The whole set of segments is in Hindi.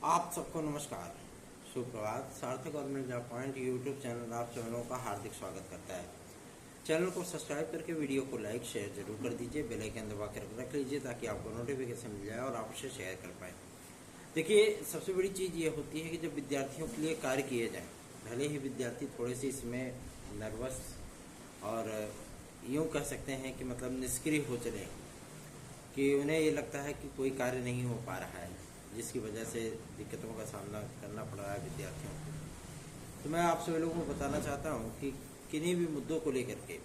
आप सबको नमस्कार, सुप्रभात। सार्थक government job point YouTube channel आप सभी लोगों का हार्दिक स्वागत करता है। चैनल को सब्सक्राइब करके वीडियो को लाइक शेयर जरूर कर दीजिए। बेल आइकन दबा कर रख लीजिए ताकि आपको नोटिफिकेशन मिल जाए और आप उसे शेयर कर पाए। देखिए, सबसे बड़ी चीज़ ये होती है कि जब विद्यार्थियों के लिए कार्य किए जाए, भले ही विद्यार्थी थोड़े से इसमें नर्वस और यूँ कह सकते हैं कि मतलब निष्क्रिय हो चले, कि उन्हें ये लगता है कि कोई कार्य नहीं हो पा रहा है, जिसकी वजह से दिक्कतों का सामना करना पड़ रहा है विद्यार्थियों को। तो मैं आप सभी लोगों को बताना चाहता हूँ कि किन्हीं भी मुद्दों को लेकर के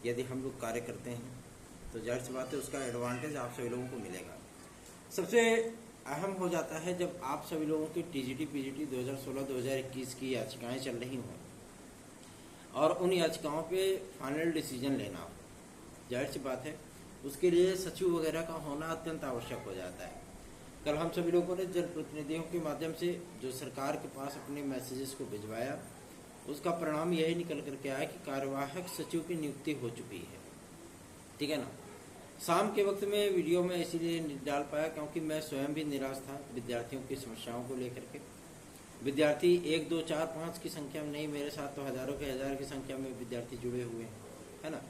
यदि हम लोग कार्य करते हैं तो जाहिर सी बात है उसका एडवांटेज आप सभी लोगों को मिलेगा। सबसे अहम हो जाता है जब आप सभी लोगों की टीजीटी पीजीटी 2016-2021 की याचिकाएं चल रही हों और उन याचिकाओं पे फाइनल डिसीजन लेना हो। जाहिर सी बात है उसके लिए सचिव वगैरह का होना अत्यंत आवश्यक हो जाता है। कल हम सभी लोगों ने जनप्रतिनिधियों के माध्यम से जो सरकार के पास अपने मैसेजेस को भिजवाया, उसका परिणाम यही निकल करके आया कि कार्यवाहक सचिव की नियुक्ति हो चुकी है। ठीक है ना। शाम के वक्त में वीडियो में इसीलिए नहीं डाल पाया क्योंकि मैं स्वयं भी निराश था विद्यार्थियों की समस्याओं को लेकर के। विद्यार्थी 1, 2, 4, 5 की संख्या में नहीं, मेरे साथ तो हजारों के हजार की संख्या में विद्यार्थी जुड़े हुए हैं, है ना।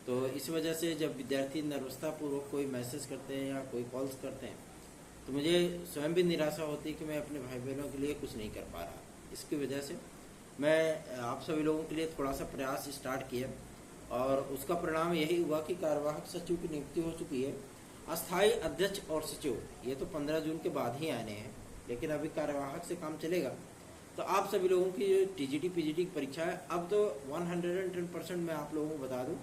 तो इस वजह से जब विद्यार्थी नर्वसता पूर्वक कोई मैसेज करते हैं या कोई कॉल्स करते हैं तो मुझे स्वयं भी निराशा होती है कि मैं अपने भाई बहनों के लिए कुछ नहीं कर पा रहा। इसकी वजह से मैं आप सभी लोगों के लिए थोड़ा सा प्रयास स्टार्ट किया और उसका परिणाम यही हुआ कि कार्यवाहक सचिव की नियुक्ति हो चुकी है। अस्थायी अध्यक्ष और सचिव ये तो 15 जून के बाद ही आने हैं, लेकिन अभी कार्यवाहक से काम चलेगा। तो आप सभी लोगों की जो टीजीटी पीजीटी की परीक्षा है, अब तो 110% मैं आप लोगों को बता दूं,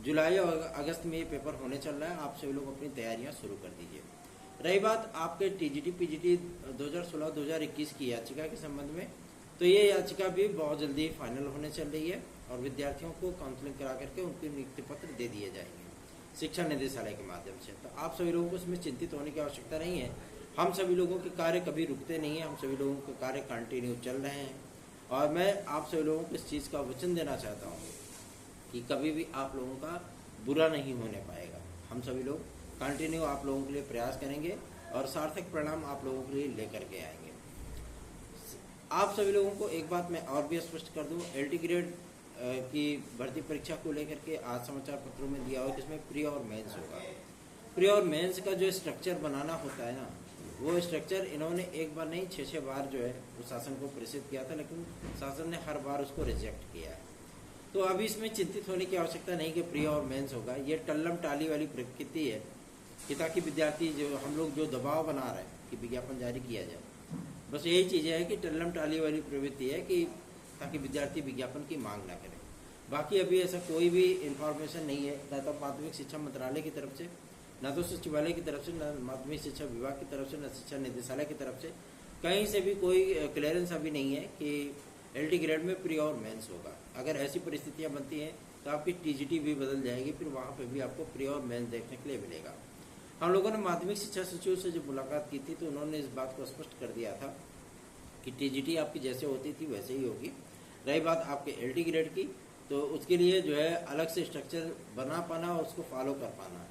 जुलाई और अगस्त में ये पेपर होने चल रहा है। आप सभी लोग अपनी तैयारियां शुरू कर दीजिए। रही बात आपके टीजीटी पीजीटी 2016-2021 की याचिका के संबंध में, तो ये याचिका भी बहुत जल्दी फाइनल होने चल रही है और विद्यार्थियों को काउंसलिंग करा करके उनके नियुक्ति पत्र दे दिए जाएंगे शिक्षा निदेशालय के माध्यम से। तो आप सभी लोगों को इसमें चिंतित होने की आवश्यकता नहीं है। हम सभी लोगों के कार्य कभी रुकते नहीं हैं, हम सभी लोगों के कार्य कंटिन्यू चल रहे हैं और मैं आप सभी लोगों को इस चीज़ का वचन देना चाहता हूँ कि कभी भी आप लोगों का बुरा नहीं होने पाएगा। हम सभी लोग कंटिन्यू आप लोगों के लिए प्रयास करेंगे और सार्थक परिणाम आप लोगों के लिए लेकर के आएंगे। आप सभी लोगों को एक बात मैं और भी स्पष्ट कर दूं, एलटी ग्रेड की भर्ती परीक्षा को लेकर के आज समाचार पत्रों में दिया हुआ कि इसमें प्री और मेंस होगा। प्री और मेंस का जो स्ट्रक्चर बनाना होता है ना, वो स्ट्रक्चर इन्होंने एक बार नहीं 6-6 बार जो है वो शासन को प्रेषित किया था, लेकिन शासन ने हर बार उसको रिजेक्ट किया है। तो अभी इसमें चिंतित होने की आवश्यकता नहीं कि प्री और मेंस होगा। ये टल्लम टाली वाली प्रकृति है कि ताकि विद्यार्थी जो हम लोग जो दबाव बना रहे हैं कि विज्ञापन जारी किया जाए, बस यही चीज़ है कि टल्लम टाली वाली प्रवृत्ति है कि ताकि विद्यार्थी विज्ञापन की मांग ना करें। बाकी अभी ऐसा कोई भी इंफॉर्मेशन नहीं है, न तो माध्यमिक शिक्षा मंत्रालय की तरफ से, न तो सचिवालय की तरफ से, न माध्यमिक शिक्षा विभाग की तरफ से, न शिक्षा निदेशालय की तरफ से, कहीं से भी कोई क्लियरेंस अभी नहीं है कि एलटी ग्रेड में प्री और मेंस होगा। अगर ऐसी परिस्थितियां बनती हैं तो आपकी टीजीटी भी बदल जाएगी, फिर वहाँ पर भी आपको प्री और मेंस देखने के लिए मिलेगा। हम लोगों ने माध्यमिक शिक्षा सचिव से जब मुलाकात की थी तो उन्होंने इस बात को स्पष्ट कर दिया था कि टीजीटी आपकी जैसे होती थी वैसे ही होगी। रही बात आपके एलटी ग्रेड की, तो उसके लिए जो है अलग से स्ट्रक्चर बना पाना और उसको फॉलो कर पाना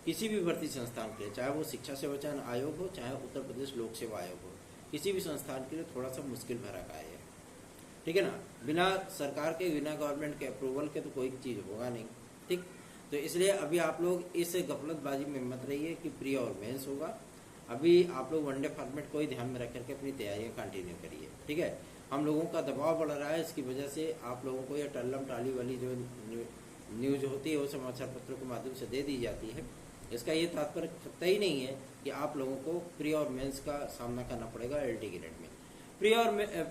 किसी भी भर्ती संस्थान के लिए, चाहे वो शिक्षा सेवा चयन आयोग हो, चाहे उत्तर प्रदेश लोक सेवा आयोग हो, किसी भी संस्थान के लिए थोड़ा सा मुश्किल भरा कार्य है। ठीक है ना। बिना सरकार के, बिना गवर्नमेंट के अप्रूवल के तो कोई चीज़ होगा नहीं। ठीक, तो इसलिए अभी आप लोग इस गफलतबाजी में मत रहिए कि प्री और मेंस होगा। अभी आप लोग वनडे फॉर्मेट को ही ध्यान में रख करके अपनी तैयारियां कंटिन्यू करिए। ठीक है। हम लोगों का दबाव बढ़ रहा है, इसकी वजह से आप लोगों को यह टल्लम टाली वाली जो न्यूज होती है वो समाचार पत्रों के माध्यम से दे दी जाती है। इसका ये तात्पर्य तय नहीं है कि आप लोगों को प्री और मेंस का सामना करना पड़ेगा एलटी ग्रेड में।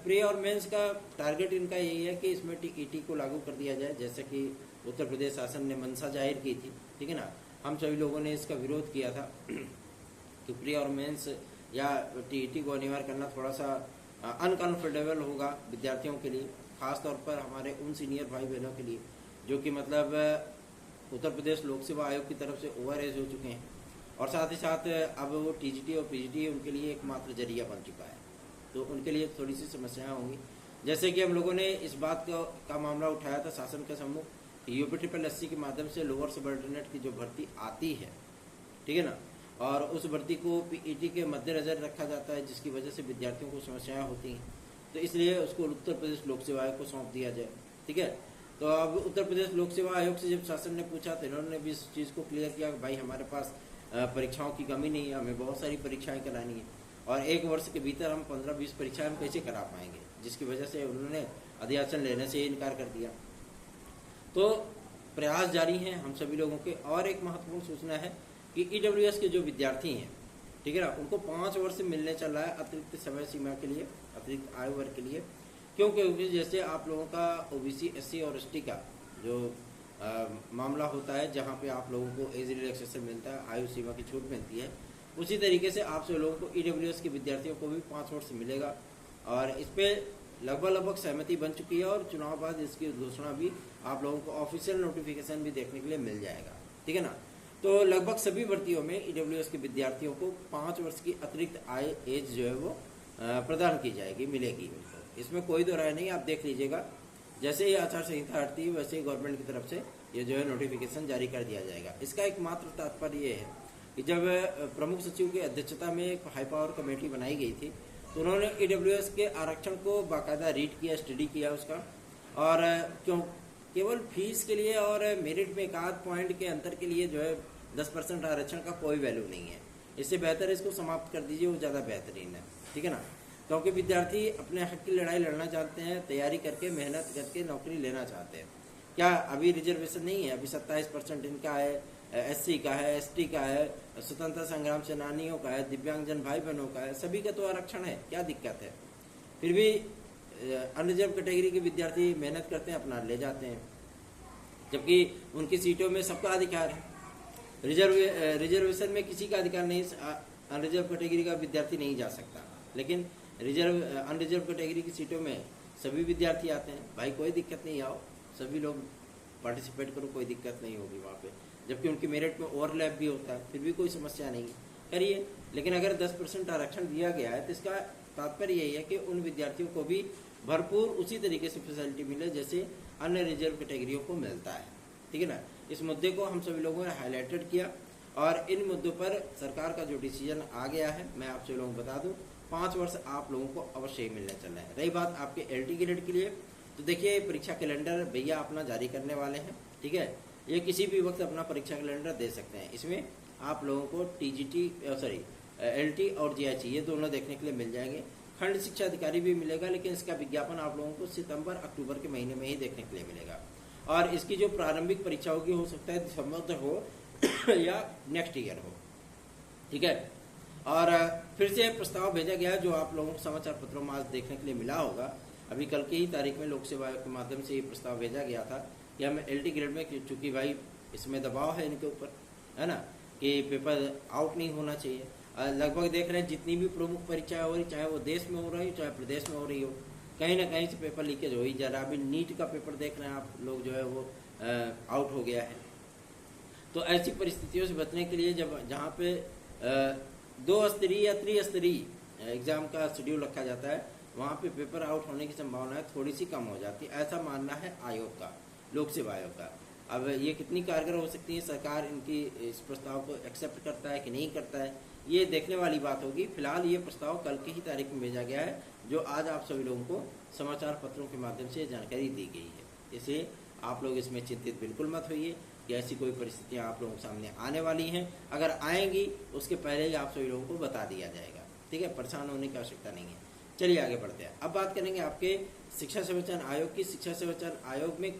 प्री और मेंस का टारगेट इनका यही है कि इसमें टीईटी को लागू कर दिया जाए, जैसे कि उत्तर प्रदेश शासन ने मंशा जाहिर की थी। ठीक है ना। हम सभी लोगों ने इसका विरोध किया था कि प्री और मेंस या टीईटी को अनिवार्य करना थोड़ा सा अनकंफर्टेबल होगा विद्यार्थियों के लिए, खासतौर पर हमारे उन सीनियर भाई बहनों के लिए जो कि मतलब उत्तर प्रदेश लोक सेवा आयोग की तरफ से ओवर एज हो चुके हैं और साथ ही साथ अब वो टीजीटी और पीजीटी उनके लिए एकमात्र जरिया बन चुका है। तो उनके लिए थोड़ी सी समस्याएं होंगी। जैसे कि हम लोगों ने इस बात का मामला उठाया था शासन के सम्मुख, यूपी SSS के माध्यम से लोअर सबऑर्डिनेट की जो भर्ती आती है, ठीक है ना, और उस भर्ती को पीईटी के मद्देनजर रखा जाता है, जिसकी वजह से विद्यार्थियों को समस्याएं होती हैं। तो इसलिए उसको उत्तर प्रदेश लोक सेवा आयोग को सौंप दिया जाए। ठीक है, तो अब उत्तर प्रदेश लोक सेवा आयोग से जब शासन ने पूछा तो इन्होंने भी इस चीज़ को क्लियर किया कि भाई हमारे पास परीक्षाओं की कमी नहीं है, हमें बहुत सारी परीक्षाएं करानी है और एक वर्ष के भीतर हम 15-20 परीक्षाएं हम कैसे करा पाएंगे, जिसकी वजह से उन्होंने अध्यासन लेने से इनकार कर दिया। तो प्रयास जारी हैं हम सभी लोगों के। और एक महत्वपूर्ण सूचना है कि ईडब्ल्यूएस के जो विद्यार्थी हैं, ठीक है ना, उनको 5 वर्ष मिलने चल रहा है अतिरिक्त समय सीमा के लिए, अतिरिक्त आयु वर्ग के लिए। क्योंकि जैसे आप लोगों का ओबीसी, एससी और एसटी का जो मामला होता है, जहाँ पे आप लोगों को एज रिलैक्सेशन मिलता है, आयु सीमा की छूट मिलती है, उसी तरीके से आप सब लोगों को ईडब्ल्यूएस के विद्यार्थियों को भी 5 वर्ष मिलेगा। और इस पर लगभग सहमति बन चुकी है और चुनाव बाद इसकी घोषणा भी आप लोगों को ऑफिशियल नोटिफिकेशन भी देखने के लिए मिल जाएगा। ठीक है ना, तो लगभग सभी भर्तियों में ईडब्ल्यूएस के विद्यार्थियों को 5 वर्ष की अतिरिक्त आय एज जो है वो प्रदान की जाएगी, मिलेगी उनको। इसमें कोई दो राय नहीं, आप देख लीजिएगा। जैसे ही आचार संहिता हटती है वैसे ही गवर्नमेंट की तरफ से ये जो है नोटिफिकेशन जारी कर दिया जाएगा। इसका एकमात्र तात्पर्य ये है कि जब प्रमुख सचिव की अध्यक्षता में एक हाई पावर कमेटी बनाई गई थी, तो उन्होंने ईडब्ल्यूएस के आरक्षण को बाकायदा रीड किया, स्टडी किया उसका, और क्यों केवल फीस के लिए और मेरिट में 1 पॉइंट के अंतर के लिए जो है 10% आरक्षण का कोई वैल्यू नहीं है। इससे बेहतर इसको समाप्त कर दीजिए, वो ज़्यादा बेहतरीन है। ठीक है ना, क्योंकि विद्यार्थी अपने हक की लड़ाई लड़ना चाहते हैं, तैयारी करके मेहनत करके नौकरी लेना चाहते हैं। क्या अभी रिजर्वेशन नहीं है? अभी 27% इनका है, एससी का है, एसटी का है, स्वतंत्रता संग्राम सेनानियों का है, दिव्यांगजन भाई बहनों का है, सभी का तो आरक्षण है। क्या दिक्कत है? फिर भी अनरिजर्व कैटेगरी के विद्यार्थी मेहनत करते हैं, अपना ले जाते हैं, जबकि उनकी सीटों में सबका अधिकार है। रिजर्वेशन में किसी का अधिकार नहीं, अनरिजर्व कैटेगरी का विद्यार्थी नहीं जा सकता, लेकिन अनरिजर्व कैटेगरी की सीटों में सभी विद्यार्थी आते हैं। भाई कोई दिक्कत नहीं, आओ सभी लोग पार्टिसिपेट करो, कोई दिक्कत नहीं होगी वहाँ पे। जबकि उनकी मेरिट में ओवरलैप भी होता है, फिर भी कोई समस्या नहीं, करिए। लेकिन अगर 10% आरक्षण दिया गया है तो इसका तात्पर्य यही है कि उन विद्यार्थियों को भी भरपूर उसी तरीके से फैसिलिटी मिले जैसे अन्य रिजर्व कैटेगरियों को मिलता है। ठीक है ना, इस मुद्दे को हम सभी लोगों ने हाईलाइटेड किया और इन मुद्दों पर सरकार का जो डिसीजन आ गया है, मैं आप सभी लोगों को बता दूं, 5 वर्ष आप लोगों को अवश्य ही मिलने चल रहे हैं। रही बात आपके एलटी ग्रेड के लिए, तो देखिए परीक्षा कैलेंडर भैया अपना जारी करने वाले हैं। ठीक है, ये किसी भी वक्त अपना परीक्षा कैलेंडर दे सकते हैं। इसमें आप लोगों को एलटी और जीआईसी ये दोनों देखने के लिए मिल जाएंगे। खंड शिक्षा अधिकारी भी मिलेगा, लेकिन इसका विज्ञापन आप लोगों को सितंबर अक्टूबर के महीने में ही देखने के लिए मिलेगा। और इसकी जो प्रारंभिक परीक्षा होगी, हो सकता है दिसंबर हो या नेक्स्ट ईयर हो। ठीक है, और फिर से प्रस्ताव भेजा गया जो आप लोगों को समाचार पत्रों में आज देखने के लिए मिला होगा। अभी कल की ही तारीख में लोक सेवा आयोग के माध्यम से ये प्रस्ताव भेजा गया था कि हम एलटी ग्रेड में, चूंकि भाई इसमें दबाव है इनके ऊपर, है ना, कि पेपर आउट नहीं होना चाहिए। लगभग देख रहे हैं जितनी भी प्रमुख परीक्षाएं हो रही, चाहे वो देश में हो रही हो चाहे प्रदेश में हो रही हो, कहीं ना कहीं से पेपर लीकेज हो ही जा रहा है। अभी नीट का पेपर देख रहे हैं आप लोग, जो है वो आउट हो गया है। तो ऐसी परिस्थितियों से बचने के लिए जहाँ पे 2 स्तरीय या त्रिस्तरीय एग्जाम का शेड्यूल रखा जाता है, वहाँ पे पेपर आउट होने की संभावना थोड़ी सी कम हो जाती है, ऐसा मानना है आयोग का, लोक सेवा आयोग का। अब ये कितनी कारगर हो सकती है, सरकार इनकी इस प्रस्ताव को एक्सेप्ट करता है कि नहीं करता है, ये देखने वाली बात होगी। फिलहाल ये प्रस्ताव कल की ही तारीख में भेजा गया है, जो आज आप सभी लोगों को समाचार पत्रों के माध्यम से जानकारी दी गई है। इसलिए आप लोग इसमें चिंतित बिल्कुल मत होइए कि ऐसी कोई परिस्थितियाँ आप लोगों के सामने आने वाली हैं। अगर आएंगी उसके पहले ही आप सभी लोगों को बता दिया जाएगा। ठीक है, परेशान होने की आवश्यकता नहीं है। चलिए आगे बढ़ते हैं। अब बात करेंगे आपके शिक्षा सेवा चयन आयोग की। शिक्षा सेवा चयन आयोग में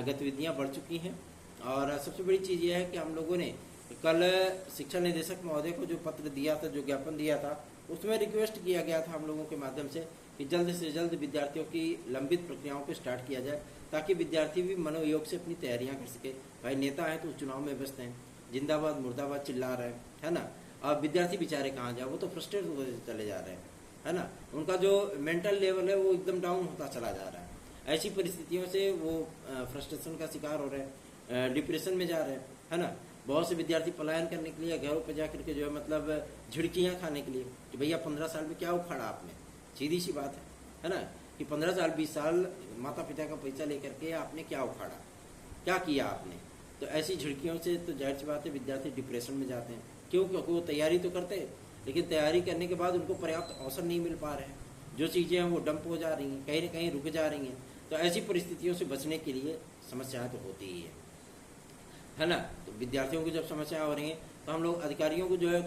गतिविधियां बढ़ चुकी हैं और सबसे बड़ी चीज़ यह है कि हम लोगों ने कल शिक्षा निदेशक महोदय को जो पत्र दिया था, जो ज्ञापन दिया था, उसमें रिक्वेस्ट किया गया था हम लोगों के माध्यम से कि जल्द से जल्द विद्यार्थियों की लंबित प्रक्रियाओं को स्टार्ट किया जाए, ताकि विद्यार्थी भी मनोयोग से अपनी तैयारियां कर सके। भाई नेता हैं तो चुनाव में व्यस्त हैं, जिंदाबाद मुर्दाबाद चिल्ला रहे हैं, है ना। अब विद्यार्थी बेचारे कहाँ जाए, वो तो फ्रस्ट्रेट होते चले जा रहे हैं, है ना। उनका जो मेंटल लेवल है वो एकदम डाउन होता चला जा रहा है। ऐसी परिस्थितियों से वो फ्रस्ट्रेशन का शिकार हो रहे हैं, डिप्रेशन में जा रहे हैं, है ना। बहुत से विद्यार्थी पलायन करने के लिए घरों पर जाकर के जो है मतलब झिड़कियाँ खाने के लिए कि भैया 15 साल में क्या उखाड़ा आपने। सीधी सी बात है ना, कि 15 साल 20 साल माता पिता का पैसा लेकर के आपने क्या उखाड़ा, क्या किया आपने। तो ऐसी झिड़कियों से तो जाहिर सी बात है विद्यार्थी डिप्रेशन में जाते हैं। क्यों? क्योंकि वो तैयारी तो करते हैं, लेकिन तैयारी करने के बाद उनको पर्याप्त अवसर नहीं मिल पा रहे हैं, जो चीज़ें हैं वो डंप हो जा रही हैं, कहीं ना कहीं रुक जा रही हैं। तो ऐसी परिस्थितियों से बचने के लिए समस्याएं तो होती ही है ना। तो विद्यार्थियों की जब समस्याएं हो रही हैं तो हम लोग अधिकारियों को जो है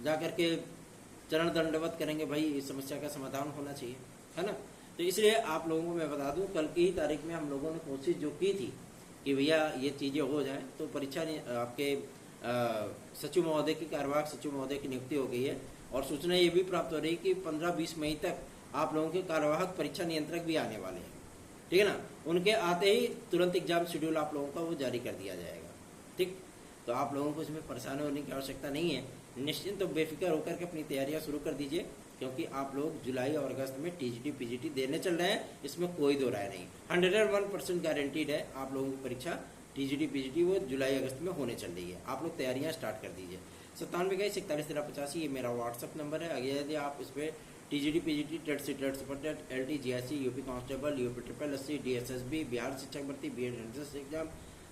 जा करके चरण दंडवत करेंगे, भाई इस समस्या का समाधान होना चाहिए, है ना। तो इसलिए आप लोगों को मैं बता दूं, कल की ही तारीख में हम लोगों ने कोशिश जो की थी कि भैया ये चीज़ें हो जाएं, तो परीक्षा आपके सचिव महोदय की, कार्यवाहक सचिव महोदय की नियुक्ति हो गई है। और सूचना ये भी प्राप्त हो रही है कि 15-20 मई तक आप लोगों के कार्यवाहक परीक्षा नियंत्रक भी आने वाले हैं, ठीक है ना। उनके आते ही तुरंत एग्जाम शेड्यूल आप लोगों का वो जारी कर दिया जाएगा, ठीक। तो आप लोगों को इसमें परेशान होने की आवश्यकता नहीं है, निश्चिंत तो बेफिक्र होकर के अपनी तैयारियां शुरू कर दीजिए, क्योंकि आप लोग जुलाई और अगस्त में टीजीटी पीजीटी देने चल रहे हैं, इसमें कोई दो राय नहीं। 101% गारंटीड है आप लोगों की परीक्षा टीजीटी पीजीटी वो जुलाई अगस्त में होने चल रही है। आप लोग तैयारियां स्टार्ट कर दीजिए। 9721411385 ये मेरा व्हाट्सअप नंबर है। अगर यदि आप इस पर TGT PGT, TET C, TET super TET, LT, GIC, UP constable, UP triple SC, DSSB, Bihar शिक्षक भर्ती, बीएड एंट्रेंस एग्जाम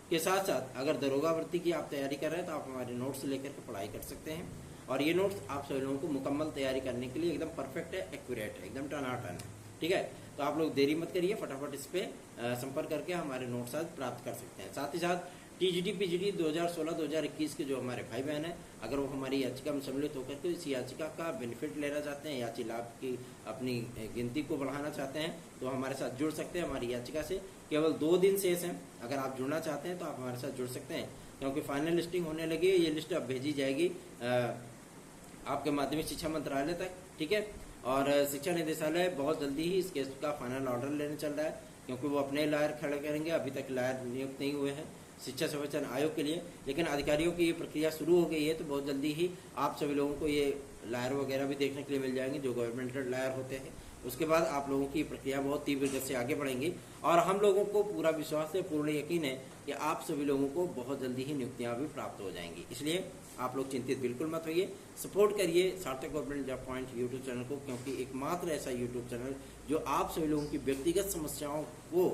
के साथ साथ अगर दरोगा भर्ती की आप तैयारी कर रहे हैं तो आप हमारे नोट्स लेकर के पढ़ाई कर सकते हैं। और ये नोट्स आप सभी लोगों को मुकम्मल तैयारी करने के लिए एकदम परफेक्ट है, एक्यूरेट है, एकदम टनाटन है, ठीक है। तो आप लोग देरी मत करिए, फटाफट इस पर संपर्क करके हमारे नोट्स आज प्राप्त कर सकते हैं। साथ ही साथ टीजीटी पीजीटी 2016-2021 के जो हमारे भाई बहन हैं, अगर वो हमारी याचिका में सम्मिलित होकर के इस याचिका का बेनिफिट लेना चाहते हैं, याची लाभ की अपनी गिनती को बढ़ाना चाहते हैं, तो हमारे साथ जुड़ सकते हैं। हमारी याचिका से केवल 2 दिन शेष हैं, अगर आप जुड़ना चाहते हैं तो आप हमारे साथ जुड़ सकते हैं, क्योंकि फाइनल लिस्टिंग होने लगी है। ये लिस्ट अब भेजी जाएगी आपके माध्यमिक शिक्षा मंत्रालय तक, ठीक है। और शिक्षा निदेशालय बहुत जल्दी ही इस केस का फाइनल ऑर्डर लेने चल रहा है, क्योंकि वो अपने लायर खड़े करेंगे। अभी तक लायर नियुक्त नहीं हुए हैं शिक्षा संरक्षण आयोग के लिए, लेकिन अधिकारियों की ये प्रक्रिया शुरू हो गई है। तो बहुत जल्दी ही आप सभी लोगों को ये लायर वगैरह भी देखने के लिए मिल जाएंगे, जो गवर्नमेंटल लायर होते हैं। उसके बाद आप लोगों की प्रक्रिया बहुत तीव्र गति से आगे बढ़ेंगी, और हम लोगों को पूरा विश्वास है, पूर्ण यकीन है कि आप सभी लोगों को बहुत जल्दी ही नियुक्तियां भी प्राप्त हो जाएंगी। इसलिए आप लोग चिंतित बिल्कुल मत होइए, सपोर्ट करिए सार्थक government job point YouTube channel को, क्योंकि एकमात्र ऐसा यूट्यूब चैनल जो आप सभी लोगों की व्यक्तिगत समस्याओं को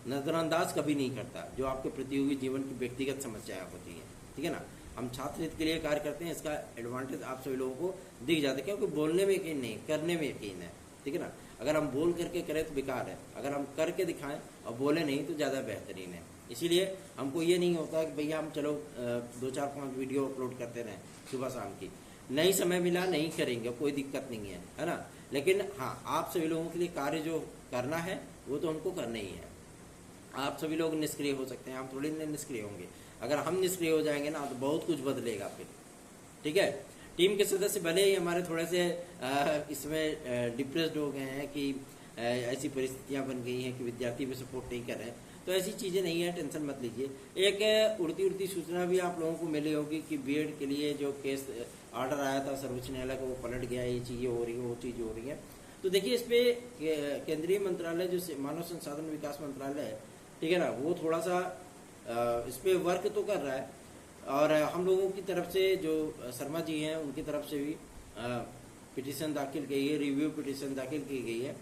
नजरअंदाज कभी नहीं करता, जो आपके प्रतियोगी जीवन की व्यक्तिगत समस्याएं होती हैं, ठीक है ना। हम छात्र हित के लिए कार्य करते हैं, इसका एडवांटेज आप सभी लोगों को दिख जाता है, क्योंकि बोलने में यकीन नहीं, करने में यकीन है, ठीक है ना। अगर हम बोल करके करें तो बेकार है, अगर हम करके दिखाएं और बोले नहीं तो ज़्यादा बेहतरीन है। इसीलिए हमको ये नहीं होता कि भैया हम चलो 2-4-5 वीडियो अपलोड करते रहें सुबह शाम की, नहीं समय मिला नहीं करेंगे, कोई दिक्कत नहीं है ना। लेकिन हाँ, आप सभी लोगों के लिए कार्य जो करना है वो तो हमको करना ही है। आप सभी लोग निष्क्रिय हो सकते हैं, हम थोड़ी निष्क्रिय होंगे। अगर हम निष्क्रिय हो जाएंगे ना तो बहुत कुछ बदलेगा फिर, ठीक है। टीम के सदस्य भले ही हमारे थोड़े से इसमें डिप्रेस्ड हो गए हैं कि ऐसी परिस्थितियां बन गई हैं कि विद्यार्थी भी सपोर्ट नहीं कर रहे हैं, तो ऐसी चीज़ें नहीं है, टेंशन मत लीजिए। एक उड़ती सूचना भी आप लोगों को मिली होगी कि बीएड के लिए जो केस ऑर्डर आया था सर्वोच्च न्यायालय का, वो पलट गया, ये चीज़ें हो रही है, वो चीज़ हो रही है। तो देखिए, इस पर केंद्रीय मंत्रालय जो मानव संसाधन विकास मंत्रालय है, ठीक है ना, वो थोड़ा सा इस पर वर्क तो कर रहा है। और हम लोगों की तरफ से जो शर्मा जी हैं, उनकी तरफ से भी पिटीशन दाखिल की है, रिव्यू पिटीशन दाखिल की गई है।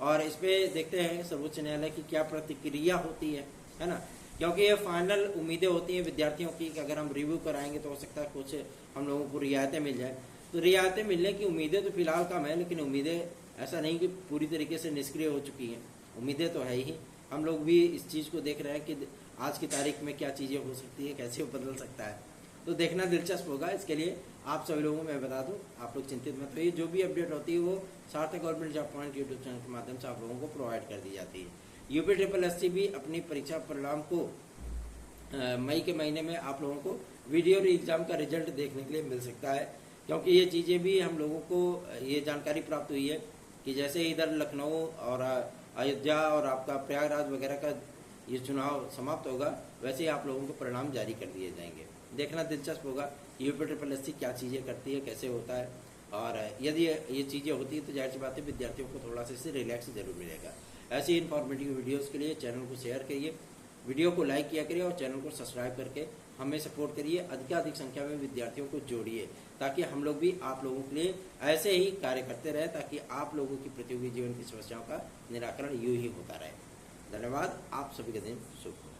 और इस पे देखते हैं सर्वोच्च न्यायालय की क्या प्रतिक्रिया होती है ना। क्योंकि ये फाइनल उम्मीदें होती हैं विद्यार्थियों की कि अगर हम रिव्यू कराएंगे तो हो सकता है कुछ हम लोगों को रियायतें मिल जाए। तो रियायतें मिलने की उम्मीदें तो फिलहाल कम है, लेकिन उम्मीदें ऐसा नहीं कि पूरी तरीके से निष्क्रिय हो चुकी हैं, उम्मीदें तो है ही। हम लोग भी इस चीज़ को देख रहे हैं कि आज की तारीख में क्या चीज़ें हो सकती है, कैसे वो बदल सकता है, तो देखना दिलचस्प होगा। इसके लिए आप सभी लोगों को मैं बता दूं, आप लोग चिंतित मत होइए, जो भी अपडेट होती है वो सार्थक government job point YouTube channel के माध्यम से आप लोगों को प्रोवाइड कर दी जाती है। यूपी ट्रिपल एससी भी अपनी परीक्षा परिणाम को मई के महीने में आप लोगों को वीडियो एग्जाम का रिजल्ट देखने के लिए मिल सकता है, क्योंकि ये चीज़ें भी हम लोगों को ये जानकारी प्राप्त हुई है कि जैसे इधर लखनऊ और अयोध्या और आपका प्रयागराज वगैरह का ये चुनाव समाप्त होगा, वैसे ही आप लोगों को परिणाम जारी कर दिए जाएंगे। देखना दिलचस्प होगा यूपी ट्रिपल एससी क्या चीज़ें करती है, कैसे होता है, और यदि ये चीज़ें होती है तो जाहिर सी बात है विद्यार्थियों को थोड़ा सा इससे रिलैक्स जरूर मिलेगा। ऐसी इन्फॉर्मेटिव वीडियोस के लिए चैनल को शेयर करिए, वीडियो को लाइक किया करिए और चैनल को सब्सक्राइब करके हमें सपोर्ट करिए। अधिकाधिक संख्या में विद्यार्थियों को जोड़िए, ताकि हम लोग भी आप लोगों के लिए ऐसे ही कार्य करते रहे, ताकि आप लोगों की प्रतियोगी जीवन की समस्याओं का निराकरण यूं ही होता रहे। धन्यवाद, आप सभी का दिन शुभ हो।